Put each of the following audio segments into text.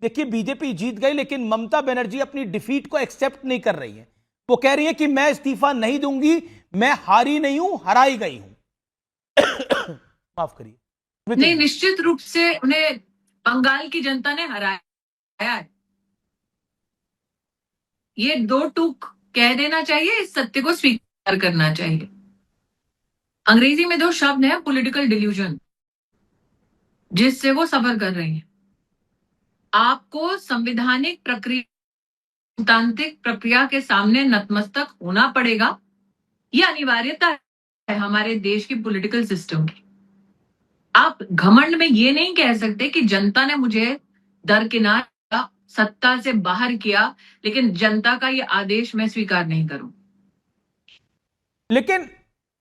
देखिए बीजेपी जीत गई, लेकिन ममता बनर्जी अपनी डिफीट को एक्सेप्ट नहीं कर रही है। वो कह रही है कि मैं इस्तीफा नहीं दूंगी, मैं हारी नहीं हूं, हराई गई हूं। माफ करिए। नहीं, निश्चित रूप से उन्हें बंगाल की जनता ने हराया है। ये दो टूक कह देना चाहिए, इस सत्य को स्वीकार करना चाहिए। अंग्रेजी में दो शब्द है, पॉलिटिकल डिल्यूजन, जिससे वो सफर कर रही है। आपको संवैधानिक प्रक्रिया, लोकतांत्रिक प्रक्रिया के सामने नतमस्तक होना पड़ेगा। यह अनिवार्यता है हमारे देश की पॉलिटिकल सिस्टम की। आप घमंड में ये नहीं कह सकते कि जनता ने मुझे दरकिनार, सत्ता से बाहर किया, लेकिन जनता का ये आदेश मैं स्वीकार नहीं करूं। लेकिन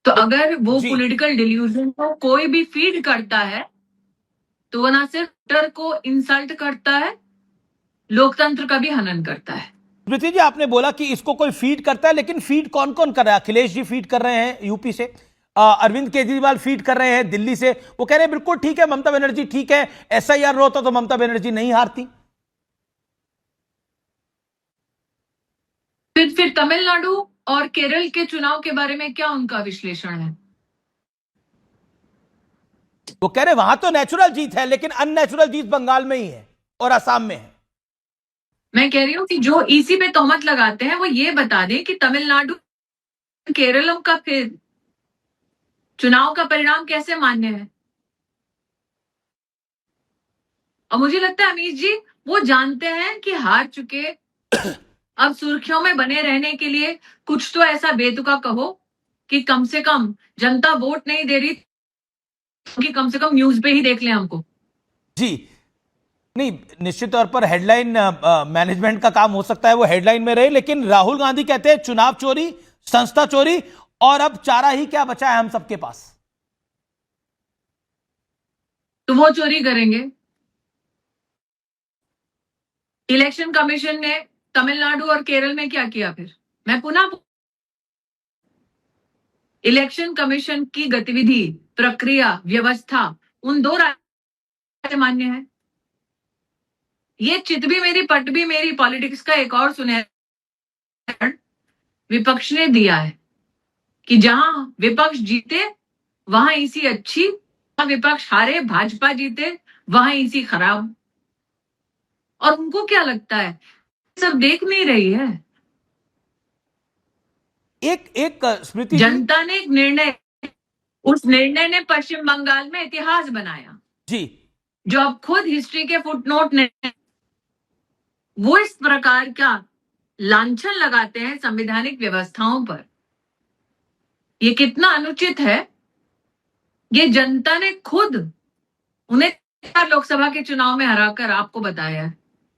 तो अगर वो पॉलिटिकल डिल्यूजन को कोई भी फीड करता है, तो वो ना सिर्फ वोटर को इंसल्ट करता है, लोकतंत्र का भी हनन करता है। स्मृति जी, आपने बोला कि इसको कोई फीड करता है, लेकिन फीड कौन कौन कर रहा है? अखिलेश जी फीड कर रहे हैं यूपी से, अरविंद केजरीवाल फीड कर रहे हैं दिल्ली से। वो कह रहे हैं बिल्कुल ठीक है, ममता बनर्जी ठीक है, एसआईआर होता तो ममता बनर्जी नहीं हारती। फिर तमिलनाडु और केरल के चुनाव के बारे में क्या उनका विश्लेषण है? वो कह रहे वहां तो नेचुरल जीत है, लेकिन अननेचुरल जीत बंगाल में ही है और असम में है। मैं कह रही हूं कि जो ईसी पे तोहमत लगाते हैं वो ये बता दें कि तमिलनाडु, केरल का फिर चुनाव का परिणाम कैसे मान्य है। और मुझे लगता है अमीश जी वो जानते हैं कि हार चुके, अब सुर्खियों में बने रहने के लिए कुछ तो ऐसा बेतुका कहो कि कम से कम जनता वोट नहीं दे रही, कि कम से कम न्यूज पे ही देख ले हमको। जी नहीं, निश्चित तौर पर हेडलाइन मैनेजमेंट का काम हो सकता है, वो हेडलाइन में रहे, लेकिन राहुल गांधी कहते हैं चुनाव चोरी, संस्था चोरी, और अब चारा ही क्या बचा है हम सबके पास। तो वो चोरी करेंगे। इलेक्शन कमीशन ने तमिलनाडु और केरल में क्या किया फिर? मैं पुनः, इलेक्शन कमीशन की गतिविधि, प्रक्रिया, व्यवस्था उन दो राज्य मान्य है। ये चित भी मेरी पट भी मेरी पॉलिटिक्स का एक और सुनहरा विपक्ष ने दिया है कि जहां विपक्ष जीते वहां ईसी अच्छी, जहां विपक्ष हारे, भाजपा जीते, वहां ईसी खराब। और उनको क्या लगता है सब देख नहीं रही है? एक स्मृति जनता ने एक निर्णय, उस निर्णय ने पश्चिम बंगाल में इतिहास बनाया जी, जो अब खुद हिस्ट्री के फुटनोट ने वो इस प्रकार का लांछन लगाते हैं संवैधानिक व्यवस्थाओं पर। ये कितना अनुचित है, ये जनता ने खुद उन्हें लोकसभा के चुनाव में हराकर आपको बताया है।